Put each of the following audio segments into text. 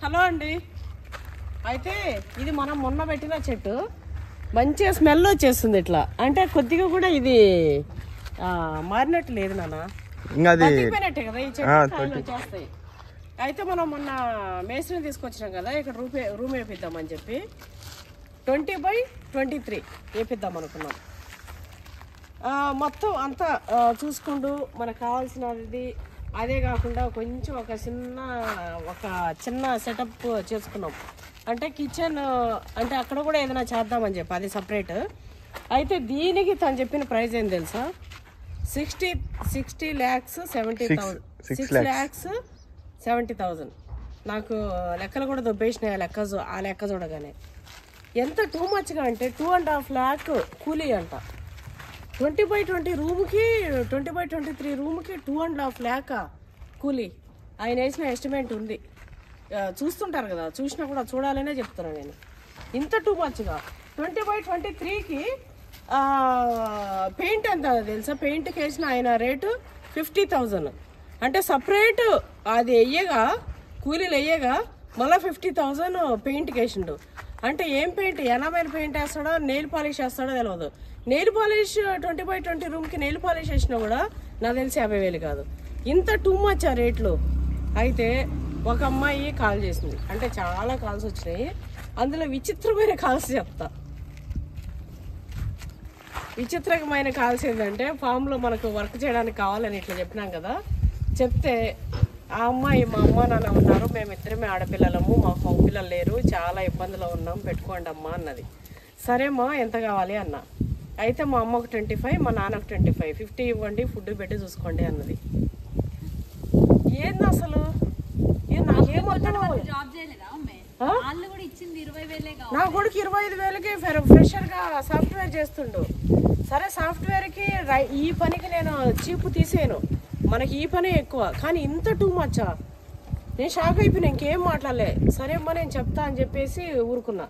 Hello అండి. అయితే ఇది మనం మొన్న పెట్టిన చెట్టు మంచిగా స్మెల్ వచ్చేస్తుంది. ఇట్లా అంటే కొద్దిగా కూడా ఇది మారినట్టు లేదు నాన్న, బతికిపోయినట్టే కదా ఈ చెట్టు వచ్చేస్తాయి. అయితే మనం మొన్న మేస్త్రిని తీసుకొచ్చినాం కదా, ఇక్కడ రూమ్ వేపిద్దామని చెప్పి 20x23 వేపిద్దాం అనుకున్నాం. మొత్తం అంతా చూసుకుంటూ మనకు కావాల్సినది అదే కాకుండా కొంచెం ఒక చిన్న సెటప్ చేసుకున్నాం. అంటే కిచెన్ అంటే అక్కడ కూడా ఏదైనా చేద్దామని చెప్పి అది సపరేట్. అయితే దీనికి తను చెప్పిన ప్రైస్ ఏం తెలుసా? 60,70,000. నాకు లెక్కలు కూడా దొబ్బేసినాయి ఆ లెక్క చూడగానే. ఎంత టూ మచ్గా అంటే 2.5 lakh కూలీ అంట. 20x20 రూమ్కి 20x23 రూమ్కి 2.5 lakh కూలీ. ఆయన వేసిన ఎస్టిమేట్ ఉంది, చూస్తుంటారు కదా, చూసినా కూడా చూడాలనే చెప్తున్నాను నేను. ఇంత టూ మచ్గా 20x23కి పెయింట్ ఎంత తెలుసా? పెయింట్కి వేసిన ఆయన రేటు 50,000. అంటే సపరేట్ అది వెయ్యగా, కూలీలు వెయ్యగా మళ్ళీ 50,000 పెయింట్కి వేసిండు. అంటే ఏం పెయింట్, ఎనామైల్ పెయింట్ వేస్తాడో నెయిల్ పాలిష్ వేస్తాడో తెలియదు. నెయిల్ పాలిష్ 20x20 రూమ్కి నెయిల్ పాలిష్ వేసినా కూడా నాకు తెలిసి 50,000 కాదు. ఇంత టూ మచ్ ఆ రేట్లు. అయితే ఒక అమ్మాయి కాల్ చేసింది, అంటే చాలా కాల్స్ వచ్చినాయి. అందులో విచిత్రమైన కాల్స్ చెప్తా. విచిత్రమైన కాల్స్ ఏంటంటే, ఫామ్లో మనకు వర్క్ చేయడానికి కావాలని ఇట్లా చెప్పినాం కదా, చెప్తే ఆ అమ్మాయి, మా అమ్మ నాన్న ఉన్నారు, మేమిద్దరమే ఆడపిల్లలము, మాకు మగ పిల్లలు లేరు, చాలా ఇబ్బందులు ఉన్నాం, పెట్టుకోండి అమ్మా అన్నది. సరేమ్మా ఎంత కావాలి అన్న. అయితే మా అమ్మకు 25, మా నాన్నకు 25, 50 ఇవ్వండి, ఫుడ్ పెట్టి చూసుకోండి అన్నది. ఏంది అసలు? నా కొడుకు 25,000కి ఫ్రెషర్గా సాఫ్ట్వేర్ చేస్తుండు. సరే, సాఫ్ట్వేర్కి ఈ పనికి నేను చీపు తీసేను, మనకి ఈ పనే ఎక్కువ. కానీ ఇంత టూ మచ్చా? నేను షాక్ అయిపోయినా, ఇంకేం మాట్లాడలే. సరే అమ్మా నేను చెప్తా అని చెప్పేసి ఊరుకున్నా.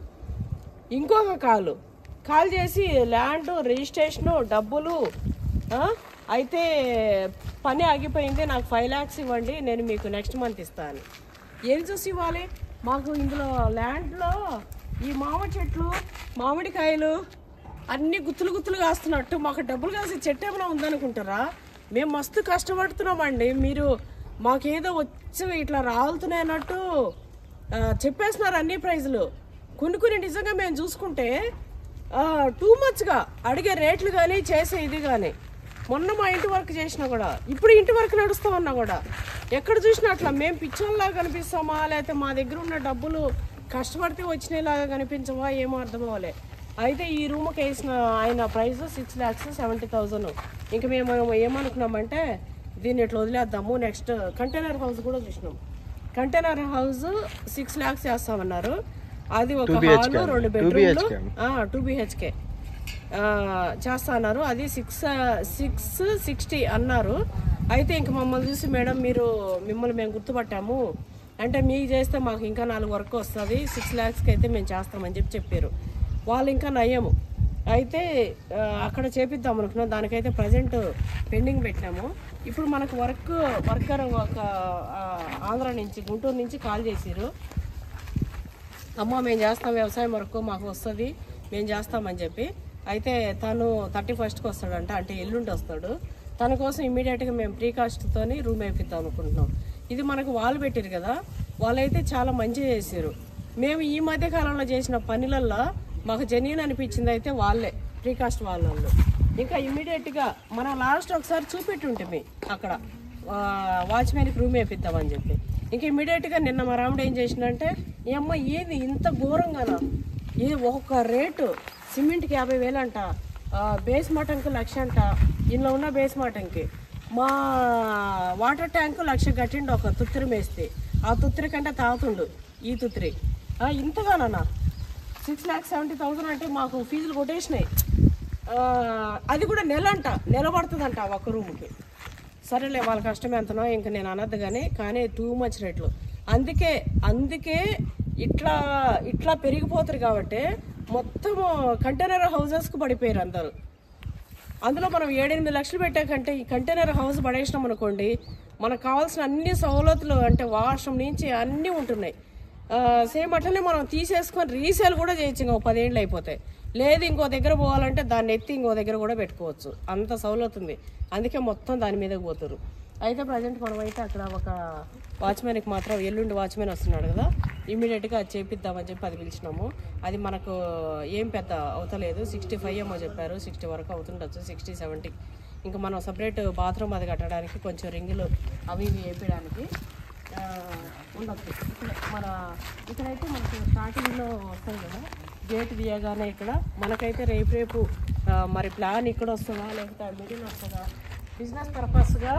ఇంకొక కాల్ చేసి ల్యాండ్ రిజిస్ట్రేషను డబ్బులు, అయితే పని ఆగిపోయింది, నాకు 5 lakhs ఇవ్వండి, నేను మీకు నెక్స్ట్ మంత్ ఇస్తాను. ఏం చూసి ఇవ్వాలి మాకు? ఇందులో ల్యాండ్లో ఈ చెట్లు, మామిడికాయలు అన్నీ గుత్తులు కాస్తున్నట్టు మాకు డబ్బులు కాసి చెట్టు ఏమైనా ఉందనుకుంటారా? మేము మస్తు కష్టపడుతున్నామండి, మీరు మాకేదో వచ్చి ఇట్లా రాలుతున్నాయి అన్నట్టు చెప్పేస్తున్నారు అన్ని ప్రైజులు. కొన్ని నిజంగా మేము చూసుకుంటే టూ మచ్గా అడిగే రేట్లు కానీ చేసే ఇది కానీ. మొన్న మా ఇంటి వర్క్ చేసినా కూడా, ఇప్పుడు ఇంటి వర్క్ నడుస్తామన్నా కూడా ఎక్కడ చూసినా అట్లా మేము పిచ్చోళ్ళలాగా కనిపిస్తామా, లేకపోతే మా దగ్గర ఉన్న డబ్బులు కష్టపడితే వచ్చినలాగా కనిపించవా, ఏమో అర్థం అవ్వలే. అయితే ఈ రూమ్కి వేసిన ఆయన ప్రైస్ 6,70,000. ఇంకా మేము ఏమనుకున్నామంటే దీన్ని ఇట్లా వదిలేద్దాము. నెక్స్ట్ కంటైనర్ హౌస్ కూడా చూసినాం. కంటైనర్ హౌస్ 6 lakhs చేస్తామన్నారు. అది ఒక హాల్, 2 bedrooms, 2 BHK చేస్తా అన్నారు. అది 660 అన్నారు. అయితే ఇంక మమ్మల్ని చూసి, మేడం మిమ్మల్ని మేము గుర్తుపట్టాము, అంటే మీకు చేస్తే మాకు ఇంకా 4 వర్క్ వస్తుంది, 6 lakhsకి అయితే మేము చేస్తామని చెప్పారు. వాళ్ళు ఇంకా నయ్యము. అయితే అక్కడ చేపిద్దాం అనుకున్నాం. దానికైతే ప్రజెంట్ పెండింగ్ పెట్టినాము. ఇప్పుడు మనకు వర్కర్ ఒక ఆంధ్ర నుంచి, గుంటూరు నుంచి కాల్ చేసిరు. అమ్మ మేము చేస్తాం, వ్యవసాయం వర్క్ మాకు వస్తుంది, మేము చేస్తామని చెప్పి. అయితే తను 31st వస్తాడంట, అంటే ఎల్లుండి వస్తాడు. తన కోసం ఇమీడియట్గా మేము ప్రీకాస్ట్తో రూమ్ వేపిద్దాం అనుకుంటున్నాం. ఇది మనకు వాళ్ళు పెట్టారు కదా, వాళ్ళైతే చాలా మంచిగా చేశారు. మేము ఈ మధ్య కాలంలో చేసిన పనులల్లో మాకు జెన్యూన్ అనిపించింది అయితే వాళ్ళే, ప్రీకాస్ట్ వాళ్ళు. ఇంకా ఇమీడియట్గా మనం లాస్ట్ ఒకసారి చూపెట్టి ఉంటుంది అక్కడ వాచ్మెన్కి రూమ్ వేపిద్దామని చెప్పి. ఇంకా ఇమీడియట్గా నిన్న మా రాముడు ఏం చేసిందంటే, ఈ అమ్మ ఏది ఇంత ఘోరంగానా, ఇది ఒక్కొక్క రేటు. సిమెంట్కి 50,000 అంట, బేస్ మటన్కి 1,00,000 అంట. ఇందులో ఉన్న బేస్ మటన్కి మా వాటర్ ట్యాంకు 1,00,000 కట్టిండు ఒక తుత్తిరి మేస్తే. ఆ తుత్తిరి కంటే తాగుతుండు ఈ తుత్తిరి. ఇంతగానన్నా 6,70,000 అంటే మాకు ఫీజులు కొట్టేసినాయి. అది కూడా నెల పడుతుందంట ఒక రూమ్కి. సరేలే, వాళ్ళ కష్టం ఎంతనో ఇంకా నేను అనద్దు కానీ టూ మచ్ రేట్లు. అందుకే ఇట్లా పెరిగిపోతారు కాబట్టి మొత్తం కంటైనర్ హౌజెస్కు పడిపోయారు అందరూ. అందులో మనం 7-8 లక్షలు పెట్టే కంటే ఈ కంటైనర్ హౌస్ పడేసినాం అనుకోండి, మనకు కావాల్సిన అన్ని సౌలతులు, అంటే వాష్రూమ్ నుంచి అన్నీ ఉంటున్నాయి. సేమ్ అట్లనే మనం తీసేసుకొని రీసేల్ కూడా చేయొచ్చు. ఇంకో 10 ఏళ్ళు అయిపోతాయి. లేదు ఇంకో దగ్గర పోవాలంటే దాన్ని ఎత్తి ఇంకో దగ్గర కూడా పెట్టుకోవచ్చు. అంత సౌలత్ ఉంది. అందుకే మొత్తం దాని మీదకి పోతారు. అయితే ప్రజెంట్ మనమైతే అక్కడ ఒక వాచ్మెన్కి మాత్రం ఎల్లుండి వాచ్మెన్ వస్తున్నాడు కదా, ఇమీడియట్గా అది చేపిద్దామని చెప్పి అది పిలిచినాము. అది మనకు ఏం పెద్ద అవుతలేదు. 65 ఏమో చెప్పారు. 60 వరకు అవుతుండొచ్చు, 60, 70. ఇంకా మనం సపరేట్ బాత్రూమ్ అది కట్టడానికి కొంచెం రింగులు అవి ఇవి వేపించడానికి ఉండొచ్చు. ఇక్కడైతే మనకు స్టార్టింగ్లో వస్తుంది కదా గేట్ తీయగానే. ఇక్కడ మనకైతే రేపు మరి ప్లాన్ ఇక్కడ వస్తుందా లేకపోతే మిడిల్ వస్తుందా, బిజినెస్ పర్పస్గా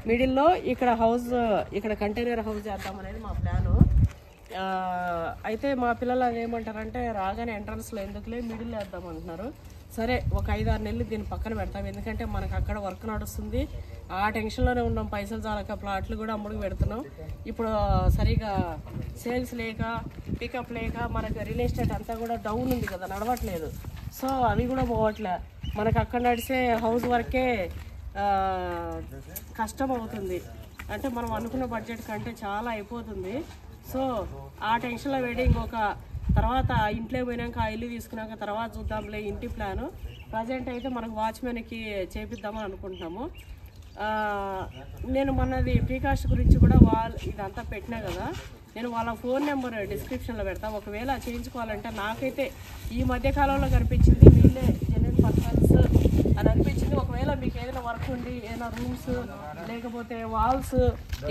మిడిల్లో ఇక్కడ హౌస్, ఇక్కడ కంటైనర్ హౌస్ చేద్దాం అనేది మా ప్లాను. అయితే మా పిల్లలు ఏమంటారంటే రాగానే ఎంట్రన్స్లో ఎందుకులే మిడిల్లో వేద్దాం అంటున్నారు. సరే ఒక 5-6 నెలలు దీన్ని పక్కన పెడతాం. ఎందుకంటే మనకు అక్కడ వర్క్ నడుస్తుంది. ఆ టెన్షన్లోనే ఉన్నాం. పైసలు చాలక ప్లాట్లు కూడా అమ్ముడికి పెడుతున్నాం. ఇప్పుడు సరిగా సేల్స్ లేక పికప్ లేక మనకు రియల్ ఎస్టేట్ అంతా కూడా డౌన్ ఉంది కదా, నడవట్లేదు. సో అవి కూడా పోవట్లే. మనకు అక్కడ నడిచే హౌస్ వర్కే కష్టం అవుతుంది. అంటే మనం అనుకున్న బడ్జెట్ కంటే చాలా అయిపోతుంది. సో ఆ టెన్షన్లో వేడి ఇంకొక తర్వాత ఇంట్లో పోయినాక ఆ ఇల్లు తీసుకున్నాక తర్వాత చూద్దాంలే ఇంటి ప్లాను. ప్రజెంట్ అయితే మనకు వాచ్మెన్కి చేపిద్దామని అనుకుంటున్నాము. నేను మొన్నది ప్రీకాస్ట్ గురించి కూడా ఇదంతా పెట్టినా కదా, నేను వాళ్ళ ఫోన్ నెంబర్ డిస్క్రిప్షన్లో పెడతాను. ఒకవేళ చేయించుకోవాలంటే నాకైతే ఈ మధ్యకాలంలో కనిపించింది వీళ్ళే జెన్యూన్ పర్సన్స్ అని అనిపించింది. ఒకవేళ మీకు ఏదైనా వర్క్ ఉండి ఏదైనా రూమ్స్ లేకపోతే వాల్స్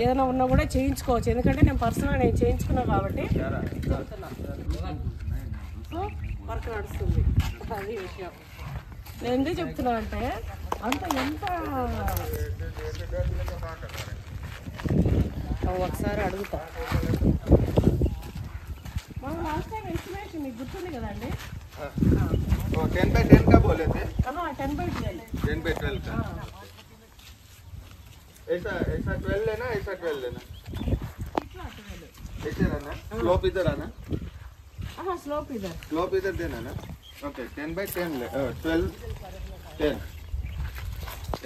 ఏదైనా ఉన్నా కూడా చేయించుకోవచ్చు. ఎందుకంటే నేను పర్సనల్గా నేను చేయించుకున్నాను కాబట్టి చెప్తున్నా. సో వర్క్ నడుస్తుంది. అది విషయం. నేను ఎందుకు చెప్తున్నా అంటే ఎంత ఒకసారి అడుగుతా. మనం లాస్ట్ టైం ఎస్టిమేషన్ మీకు గుర్తుంది కదండి. 10x10 का बोले थे। 10x12 10x12 का ऐसा 12 लेना, ऐसा 12 लेना, ऐसे रहना, स्लोप इधर आना। हाँ स्लोप इधर देना ना। ओके 10x10 ले 12 10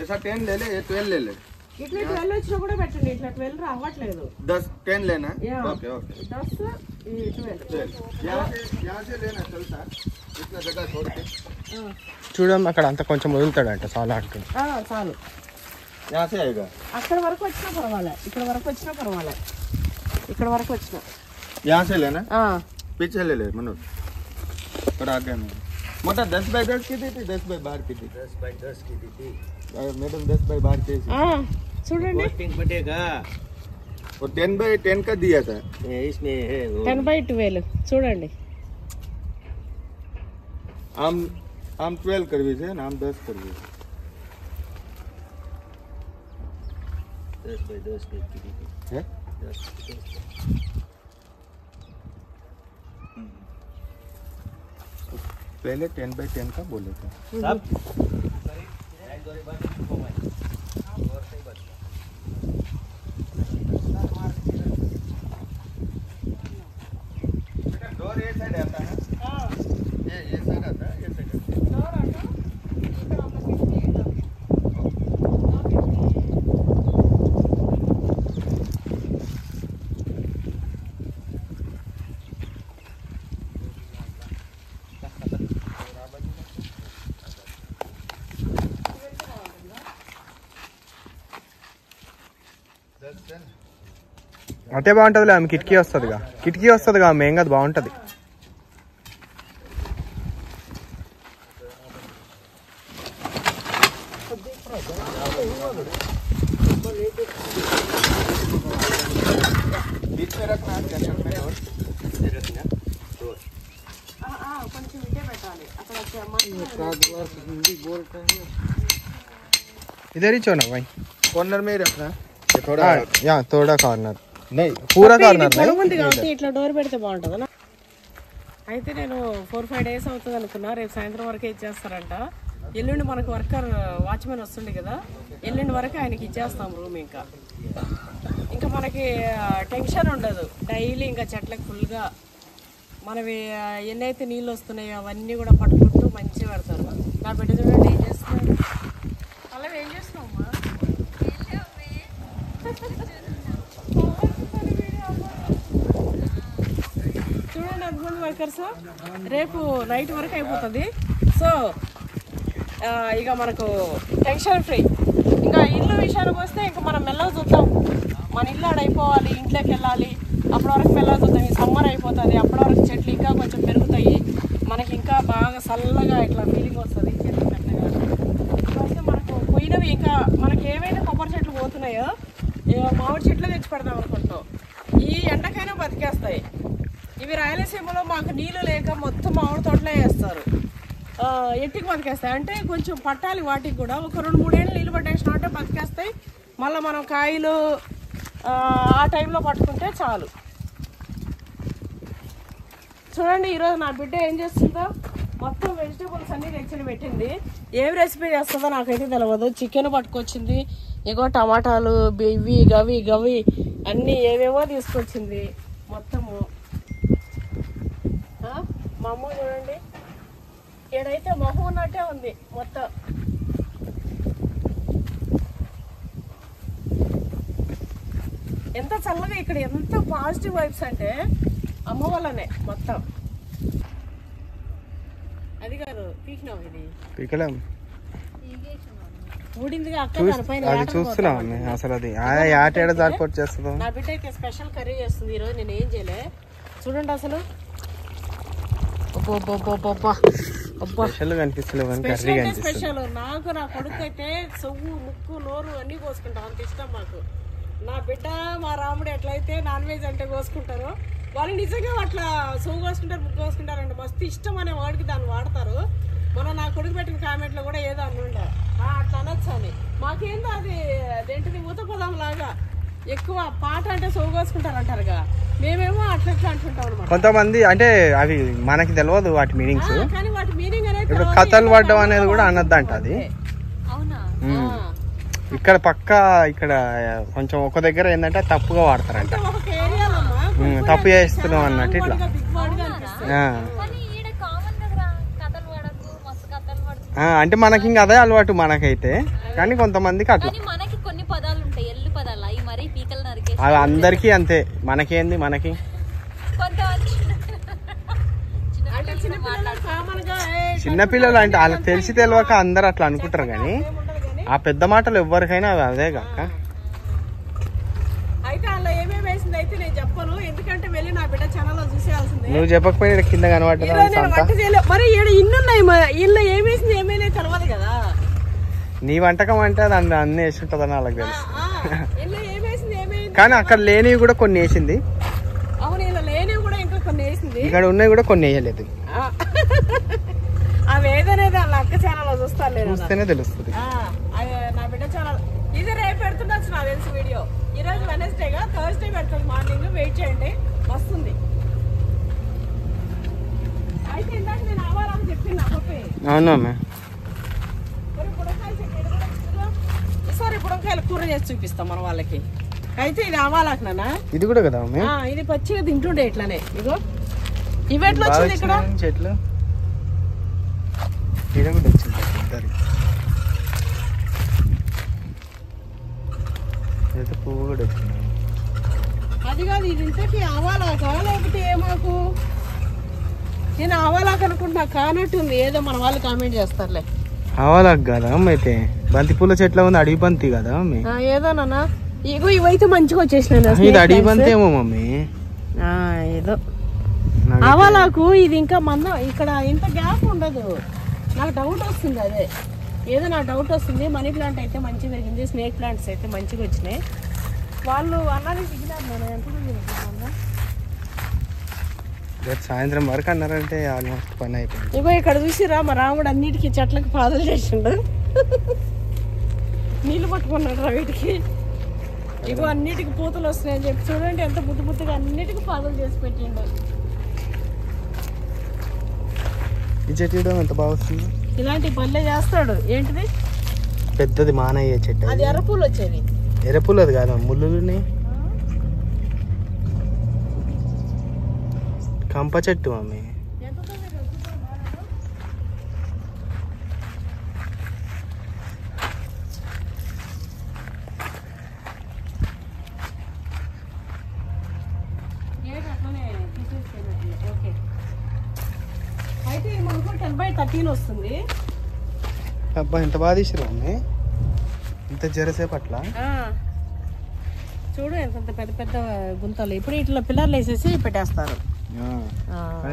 ऐसा 10 ले ले, ये 12 ले ले। ఇట్లా 12 వచ్చినా కూడా పెట్టండి. ఇట్లా 12 రావట్లేదు. 10 लेना। ओके ओके 10 12 यहाँ से लेना चलता इतना जगह छोड़ के। చూడమ్మ అక్కడ అంత కొంచెం వదులుతాడంట చాలా అంటుంది. చాలు. यहाँ से आएगा। అక్కడ వరకు వచ్చినా పర్వాలే, ఇక్కడ వరకు వచ్చినా పర్వాలే. ఇక్కడ వరకు వచ్చినా यहाँ से लेना। पीछे ले ले मनोज, थोड़ा आगे में। मोटा 10x10 की दी थी, 10x12 की थी। 10x10 की दी थी मैडम, 10x12 की थी। చూడండి कॉस्टिंग बढ़ेगा। वो 10x10 का दिया था। इसमें है 10x12 చూడండి. आम 12 करवी છે ને આમ 10 કરવી છે। 10x10 की दी थी। है 10x10 पहले 10x10 का बोले थे सब डोर ये साइड आता है। ये साइड आता है, ये साइड आता है। అటే బాగుంటుందిలే. ఆమె కిటికీ వస్తుందిగా మెయిన్ అది బాగుంటుంది. बीच में रखना, सेंटर में डोर रखना। डोर కొంచెం ఇటే పెట్టాలి. అక్కడ इधर ही छोड़ना भाई, कॉर्नर में ही रखना। ये थोड़ा यहाँ थोड़ा कॉर्नर नहीं, पूरा कॉर्नर ఉంది కాబట్టి ఇట్లా డోర్ పెడితే బాగుంటుందా. అయితే నేను 4-5 డేస్ అవుతుంది అనుకున్నా. రేపు సాయంత్రం వరకే ఇచ్చేస్తారంట. ఎల్లుండి మనకు వర్కర్ వాచ్మెన్ వస్తుంది కదా, ఎల్లుండి వరకు ఆయనకి ఇచ్చేస్తాం రూమ్. ఇంకా మనకి టెన్షన్ ఉండదు. డైలీ ఇంకా చెట్లకు ఫుల్గా మనవి ఎన్నైతే నీళ్ళు వస్తున్నాయో అవన్నీ కూడా పట్టుకుంటూ మంచిగా పెడతారు. నా బిడ్డ చూడండి ఏం చేస్తున్నాడు. అలా ఏం చేస్తున్నావు అమ్మా? వర్కర్స్ రేపు నైట్ వరకు అయిపోతుంది. సో ఇక మనకు టెన్షన్ ఫ్రీ. ఇంకా ఇల్లు విషయానికి వస్తే ఇంకా మనం మెల్లగా చూద్దాం. మన ఇల్లు ఆడైపోవాలి, ఇంట్లోకి వెళ్ళాలి. అప్పటి వరకు మెల్లగా చూద్దాం. ఈ సమ్మర్ అయిపోతుంది, అప్పటి వరకు చెట్లు ఇంకా కొంచెం పెరుగుతాయి. మనకి ఇంకా బాగా చల్లగా ఇట్లా ఫీలింగ్ వస్తుంది చెట్లు పెట్టగా. ఇప్పుడైతే మనకు పోయినవి ఇంకా మనకి ఏవైతే కొబ్బరి చెట్లు పోతున్నాయో మామిడి చెట్లు తెచ్చి పెడదాం అనుకుంటాం. ఈ ఎండకైనా బతికేస్తాయి. ఇవి రాయలసీమలో మాకు నీళ్ళు లేక మొత్తం మామిడి తోటలే వేస్తారు. ఎట్టికి బతికేస్తాయి అంటే కొంచెం పట్టాలి వాటికి కూడా. ఒక 2-3 ఏళ్ళు నీళ్ళు పట్టేసిన అంటే బతికేస్తాయి. మళ్ళీ మనం కాయలు ఆ టైంలో పట్టుకుంటే చాలు. చూడండి ఈరోజు నా బిడ్డ ఏం చేస్తుందో మొత్తం వెజిటేబుల్స్ అన్నీ తెచ్చి పెట్టింది. ఏం రెసిపీ చేస్తుందో నాకైతే తెలియదు. చికెన్ పట్టుకొచ్చింది, ఇగో టమాటాలు, ఇవి గవి అన్నీ ఏవేవో తీసుకొచ్చింది మొత్తము. మా అమ్మ చూడండి ఏడైతే మొహం ఉన్నట్టే ఉంది మొత్తం. ఎంత చల్లగా ఇక్కడ, ఎంత పాజిటివ్ వైబ్స్ అంటే అమ్మ వల్లనే మొత్తం. అది గారు పీకినావు, ఇది పీకలేం, ఊడిందిగా అక్క. దానిపైన అది చూస్తున్నాం అసలు అది యాటేడ సపోర్ట్ చేస్తుందో. నా బిడ్డ అయితే స్పెషల్ కర్రీ చేస్తుంది ఈరోజు. నేను ఏం చేయలే చూడండి అసలు. స్పెషల్ కనిపిస్తలేవు కర్రీ కనిపిస్తుంది. స్పెషల్ నాకు నా కొడుకు అయితే సొవ్వు ముక్కు నోరు అన్ని కోసుకుంటాం, అంత ఇష్టం మాకు. నా బిడ్డ మా రాముడు ఎట్లయితే నాన్ వెజ్ అంటే కోసుకుంటారో వాళ్ళు నిజంగా అట్లా సొవ్వు కోసుకుంటారు, ముక్కు కోసుకుంటారు అంటే మస్తు ఇష్టం అనే వాడికి దాన్ని వాడతారు. మొన్న నా కొడుకు పెట్టిన కామెంట్లో కూడా ఏదో అనుండే అట్లా అనొచ్చు అని. మాకేందో అది అదేంటిది ఊతపదం లాగా ఎక్కువ పాట అంటే సొవ్వు కోసుకుంటారు అంటారుగా, మేమేమో అట్లా అంటుంటాం అనమాట. కొంతమంది అంటే అవి మనకి తెలియదు వాటి మీనింగ్స్. కానీ వాటి మీనింగ్ అనేది ఇప్పుడు కథలు పడ్డం అనేది కూడా అనొద్దంట అది. ఇక్కడ పక్క ఇక్కడ కొంచెం ఒక దగ్గర ఏంటంటే తప్పుగా వాడతారంట, తప్పు చేస్తున్నాం అన్నట్టు ఇట్లా. అంటే మనకి ఇంకా అదే అలవాటు మనకైతే, కానీ కొంతమందికి అట్లా. అవి అందరికీ అంతే, మనకేంది మనకి. చిన్నపిల్లలు అంటే వాళ్ళకి తెలిసి తెలియక అందరు అట్లా అనుకుంటారు, కానీ ఆ పెద్ద మాటలు ఎవరికైనా అదే కాక. నువ్వు చెప్పకపోయినా కింద కనబడ్డా మరి ఇన్నున్నాయి, ఇల్లు ఏమేసింది ఏమైనా తెలియదు కదా. నీ వంటకం అంటే దాన్ని అన్ని వేసి ఉంటుందని వాళ్ళకి తెలుసు. కానీ అక్కడ లేనివి కూడా కొన్ని వేసింది, ఇక్కడ ఉన్నవి కూడా కొన్ని వేయలేదు. చూస్తేనే తెలుస్తుంది. నా బిడ్డ ఛానల్ ఇది రేపు పెడుతుండొచ్చు నాకు తెలిసి వీడియో. ఈ రోజు వెనస్డేగా, థర్స్డే పెడుతుంది మార్నింగ్. వెయిట్ చేయండి, వస్తుంది. అయితే ఇందాక నేను ఆవాలని చెప్పింది అప్పే. అవునా, ఈసారి బుడంకాయలు కూర చేసి చూపిస్తాం మన వాళ్ళకి. అయితే ఇది ఆవాలకునా, ఇది కూడా కదా ఇది పచ్చిగా తింటుండే ఇట్లానే. ఇగో ఇవి ఎట్లా వచ్చింది ఇక్కడ చెట్లు, పువ్వు కూడా వచ్చింది. అది కాదు, ఇది ఇంతకీ ఆవాలాక లేకపోతే ఏమాకు? నేను ఆవాలాక అనుకుంటున్నా, కానట్టుంది. ఏదో మన వాళ్ళు కామెంట్ చేస్తారులే. ఆవాలాకు కదా అయితే, బంతి పూల చెట్ల ఉంది, అడవి బంతి కదా ఏదోనన్నా. ఇగో ఇవైతే మంచిగా వచ్చేసినా. ఇది అడవి బంతి ఏమో మమ్మీ. ఏదో ఆవాలాకు ఇది ఇంకా మందం, ఇక్కడ ఇంత గ్యాప్ ఉండదు. నాకు డౌట్ వస్తుంది, అదే ఏదో నాకు డౌట్ వస్తుంది. మనీ ప్లాంట్ అయితే మంచిగా పెరిగింది, స్నేక్ ప్లాంట్స్ అయితే మంచిగా వచ్చినాయి. వాళ్ళు అన్నది దిగినారు. నేను ఎంత సాయంత్రం వరకు అన్నారంటే ఆల్మోస్ట్ పని అయిపోయింది. ఇగో ఇక్కడ చూసిరా మా రాముడు అన్నిటికీ చెట్లకు పాదలు చేసిండు, నీళ్ళు పట్టుకున్నాడు రా వీటికి. ఇగో అన్నిటికి పూతలు వస్తున్నాయని చెప్పి చూడండి ఎంత బుద్ధి బుద్ధిగా అన్నిటికీ పాదలు చేసి పెట్టిండు. ఈ చెట్టు ఎంత బాగా వస్తుంది. ఇలాంటి పల్లె చేస్తాడు. ఏంటిది పెద్దది మానయ్య చెట్టు, అది ఎర్రపూలు వచ్చేది. ఎర్రపూలు అది కాదు, ముళ్ళుని కంప చెట్టు మమ్మీ. 10x13 వస్తుంది. అబ్బా ఎంత బాగా తీసిరు మమ్మీ, ఇంత జరసేపు అట్లా. చూడు ఎంత పెద్ద పెద్ద గుంతలు. ఇప్పుడు ఇట్లా పిల్లర్లు వేసేసి పెట్టేస్తారు.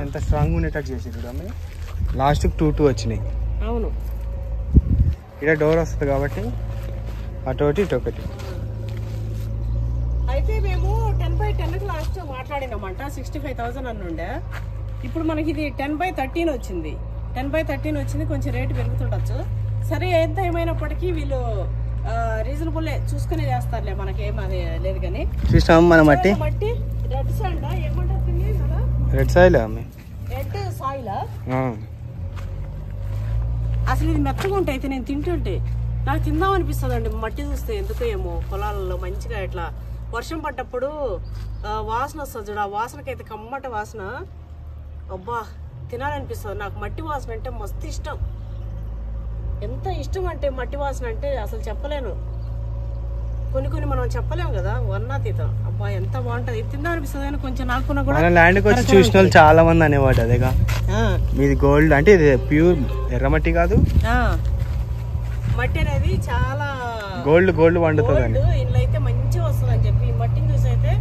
ఎంత స్ట్రాంగ్ ఉండేటట్టు చేసి చూడమ్మి. లాస్ట్కి 2 వచ్చినాయి. అవును, ఇక్కడ డోర్ వస్తుంది కాబట్టి అటొకటి ఇటొకటి. అయితే మేము 10x10 లాస్ట్ మాట్లాడినామంట 65,000 అన్నుండే. ఇప్పుడు మనకి ఇది 10x13 వచ్చింది. 10x13 వచ్చింది, కొంచెం రేటు పెరుగుతుండొచ్చు. సరే ఎంత ఏమైనప్పటికీ వీళ్ళు రీజనబుల్ చూసుకునే చేస్తారులే, మనకేం అది లేదు. కానీ చూసినాం మన మట్టి రెడ్ సాండ్ ఏమంటుంది కదా, రెడ్ సాయిల్ అమ్మి, రెడ్ సాయిల్. అసలు ఇది మెత్తగా ఉంటాయి. అయితే నేను తింటుంటే నాకు తిందాం అనిపిస్తుంది అండి మట్టి చూస్తే. ఎందుకో ఏమో పొలాలలో మంచిగా ఇట్లా వర్షం పడ్డప్పుడు వాసన వస్తుంది చూడ, ఆ వాసనకైతే కమ్మటి వాసన. అబ్బా తినాలనిపిస్తుంది నాకు. మట్టి వాసన అంటే మస్తు ఇష్టం. ఎంత ఇష్టం అంటే మట్టి వాసన అంటే అసలు చెప్పలేను. కొన్ని మనం చెప్పలేము కదా, వర్ణాతీతం. అబ్బా ఎంత బాగుంటది, తిందామనిపిస్తుంది. కానీ కొంచెం నాకున్నా కూడా మన ల్యాండ్కి వచ్చి చూసిన వాళ్ళు చాలా మంది అనేవాడు అదేగా, మీది గోల్డ్ అంటే ఇది ప్యూర్ ఎర్రమట్టి కాదు, మట్టి అనేది చాలా గోల్డ్ వండుతుంది అని. ఇంట్లో అయితే మంచిగా వస్తుంది అని చెప్పి ఈ మట్టిని చూసి అయితే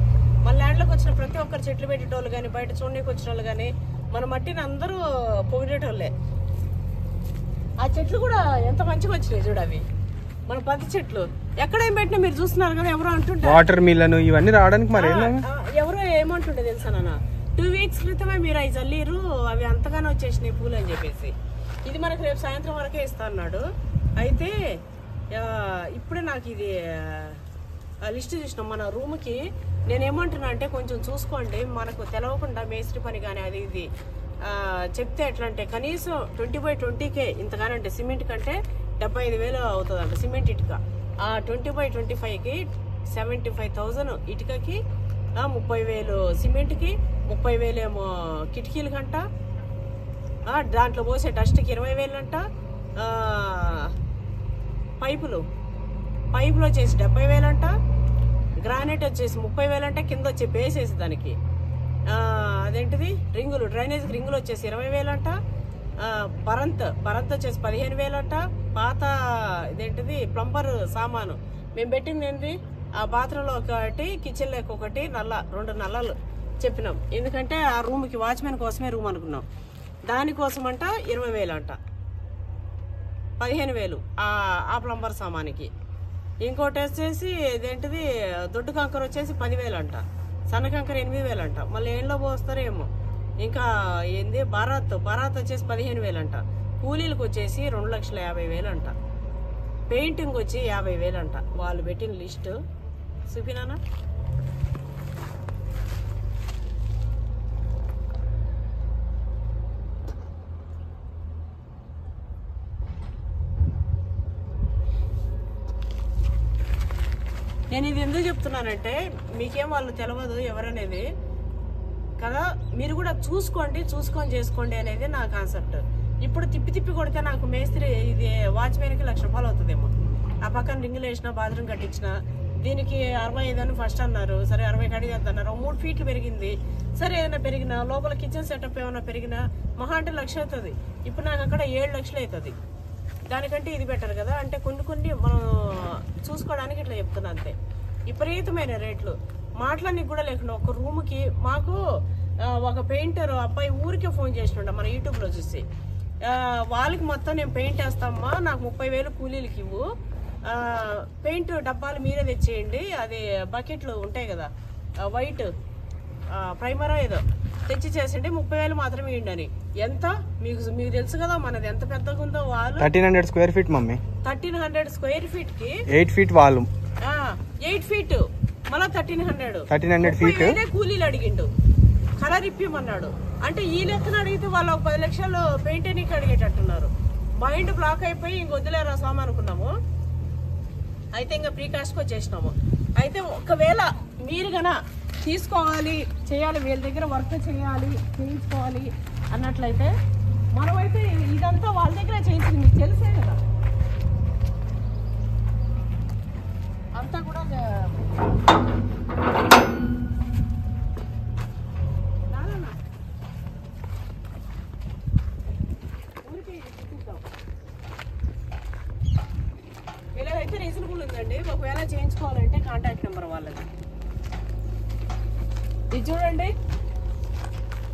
మన ల్యాండ్లోకి వచ్చిన ప్రతి ఒక్కరు చెట్లు పెట్టేటోళ్ళు కానీ, బయట చూడడానికి వచ్చిన వాళ్ళు కానీ మన మట్టిని అందరూ పొగిడేటోళ్ళే. ఆ చెట్లు కూడా ఎంత మంచిగా వచ్చినాయి చూడ, అవి మన బంతి చెట్లు. ఎక్కడేం పెట్టినా మీరు చూస్తున్నారు కదా, ఎవరో అంటుంటే వాటర్ మిల్లను ఇవన్నీ రావడానికి మరి ఎవరో ఏమంటుండే తెలుసా నాన్న, 2 weeks క్రితమే మీరు అవి చల్లిరు, అవి అంతగానే వచ్చేసినాయి పూలు అని చెప్పేసి. ఇది మనకు రేపు సాయంత్రం వరకే ఇస్తా అన్నాడు. అయితే ఇప్పుడే నాకు ఇది లిస్ట్ చూసినాం మన రూమ్కి. నేనేమంటున్నా అంటే కొంచెం చూసుకోండి, మనకు తెలవకుండా మేస్త్రి పని కానీ అది ఇది చెప్తే ఎట్లా అంటే కనీసం 20x20 ఇంతగానంటే సిమెంట్ కంటే 75,000 అవుతుందంట సిమెంట్ ఇటుక. ఆ 20x25కి 75,000 ఇటుకకి, 30,000 సిమెంట్కి, 30,000 ఏమో కిటికీల కంట, దాంట్లో పోసే డస్ట్కి 20,000 అంట, పైపులు వచ్చేసి 70,000 అంట, గ్రానైట్ వచ్చేసి 30,000 అంట, కింద వచ్చి బేసేసి దానికి అదేంటిది రింగులు, డ్రైనేజ్కి రింగులు వచ్చేసి 20,000 అంట, పరంత్ వచ్చేసి 15,000 అంట. పాత ఇదేంటిది ప్లంబర్ సామాను మేము పెట్టింది ఏంటి, ఆ బాత్రూంలో ఒకటి, కిచెన్ లేక ఒకటి, 2 నల్లలు చెప్పినాం. ఎందుకంటే ఆ రూమ్కి వాచ్మెన్ కోసమే రూమ్ అనుకున్నాం. దానికోసం అంట 20,000 అంట, 15,000 ఆ ప్లంబర్ సామానికి. ఇంకోటి వచ్చేసి ఇదేంటిది దొడ్డు కంకర వచ్చేసి 10,000 అంట, సన్న కంకర 8,000 అంట. మళ్ళీ ఏంట్లో పోస్తారేమో. ఇంకా ఏంది బారాత్ వచ్చేసి 15,000 అంట. కూలీలకు వచ్చేసి 2,50,000 అంట. పెయింటింగ్ వచ్చి 50,000 అంట. వాళ్ళు పెట్టిన లిస్టు చూపినానా. నేను ఇది ఎందుకు చెప్తున్నానంటే మీకేం వాళ్ళు తెలియదు ఎవరనేది కదా, మీరు కూడా చూసుకొని చేసుకోండి అనేది నా కాన్సెప్ట్. ఇప్పుడు తిప్పి కొడితే నాకు మేస్త్రి ఇది వాచ్మెన్కి 1,00,000 రూపాయలు అవుతుందేమో. ఆ పక్కన రింగులు వేసిన, బాత్రూమ్ కట్టించిన, దీనికి 65 అని ఫస్ట్ అన్నారు. సరే 60 కడిగేద్దన్నారు. 3 ఫీట్లు పెరిగింది. సరే ఏదైనా పెరిగినా, లోపల కిచెన్ సెటప్ ఏమైనా పెరిగినా మహా అంటే 1,00,000 అవుతుంది. ఇప్పుడు నాకు అక్కడ 7 లక్షలు అవుతుంది. దానికంటే ఇది బెటర్ కదా. అంటే కొన్ని మనం చూసుకోవడానికి ఇట్లా చెప్తున్నా అంతే. విపరీతమైన రేట్లు, మాట్లాడడానికి కూడా లేకుండా ఒక రూమ్కి. మాకు ఒక పెయింటర్ అబ్బాయి ఊరికే ఫోన్ చేసినుండ మన యూట్యూబ్లో చూసి, వాళ్ళకి మొత్తం నేను పెయింట్ వేస్తామా, నాకు 30,000 కూలీలకి ఇవ్వు, పెయింట్ డబ్బాలు మీరే తెచ్చేయండి, అది బకెట్లు ఉంటాయి కదా వైట్ ప్రైమరా ఏదో తెచ్చి చేసిండి, 30,000 మాత్రమే ఇవ్వండి. ఎంత మీకు తెలుసు కదా మనది ఎంత పెద్దగా ఉందో. వాళ్ళు 1300 square feet mummy, 1300 square feet కి 8 ఫీట్ వాళ్ళు, 8 ఫీట్ మళ్ళా 1300 ఫీట్ కూలీలు అడిగిండు. కలర్ ఇప్పిమన్నాడు. అంటే ఈ లెక్కన అడిగితే వాళ్ళు 10 లక్షలు పెయింట్ నీకు అడిగేటట్టున్నారు. మైండ్ బ్లాక్ అయిపోయి ఇంకొద్దులేరా స్వామి అనుకున్నాము. అయితే ఇంకా ప్రీకాస్ట్కి వచ్చేసినాము. అయితే ఒకవేళ మీరు గన తీసుకోవాలి, చేయాలి, వీళ్ళ దగ్గర వర్క్ చేయించుకోవాలి అన్నట్లయితే మనమైతే ఇదంతా వాళ్ళ దగ్గర చేయించింది మీకు తెలిసే కదా. అంతా కూడా ఒకవేళ చేయించుకోవాలంటే కాంటాక్ట్ నెంబర్ వాళ్ళది. ఇది చూడండి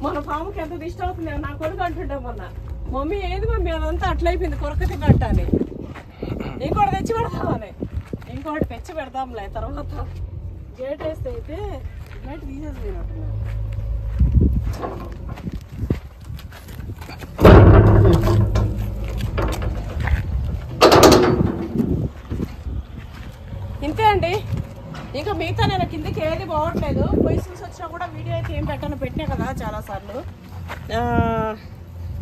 మన పాముకి ఎంత దిష్టి అవుతుంది. నా కొడుకు అంటుంటాం మొన్న, మమ్మీ ఏది మమ్మీ అదంతా అట్లయిపోయింది కొరకటి గంట అని. ఇంకోటి తెచ్చి పెడతామని, ఇంకోటి తెచ్చి పెడతాంలే తర్వాత. గేట్ వేస్తే అయితే గేట్ తీసేసినట్టున్నారు. ఇంతే అండి. ఇంకా మిగతా నేను కిందకి ఏది పోవట్లేదు. పొజిషన్స్ వచ్చినా కూడా వీడియో అయితే ఏం పెట్టినా కదా చాలాసార్లు.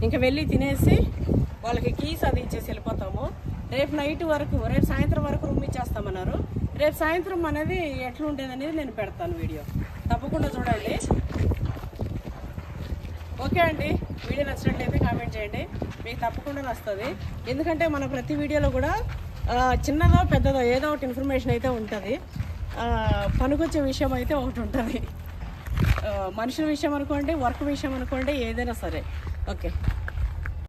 ఇంకా వెళ్ళి తినేసి వాళ్ళకి కీస్ అది ఇచ్చేసి వెళ్ళిపోతాము. రేపు నైట్ వరకు, రేపు సాయంత్రం వరకు రూమ్ ఇచ్చేస్తామన్నారు. రేపు సాయంత్రం అనేది ఎట్లుంటుంది అనేది నేను పెడతాను వీడియో, తప్పకుండా చూడండి. ఓకే అండి, వీడియో నచ్చినట్లయితే కామెంట్ చేయండి, మీకు తప్పకుండా నచ్చుతుంది. ఎందుకంటే మన ప్రతి వీడియోలో కూడా చిన్నదో పెద్దదో ఏదో ఒకటి ఇన్ఫర్మేషన్ అయితే ఉంటుంది. పనికొచ్చే విషయం అయితే ఒకటి ఉంటుంది. మనుషుల విషయం అనుకోండి, వర్క్ విషయం అనుకోండి, ఏదైనా సరే. ఓకే.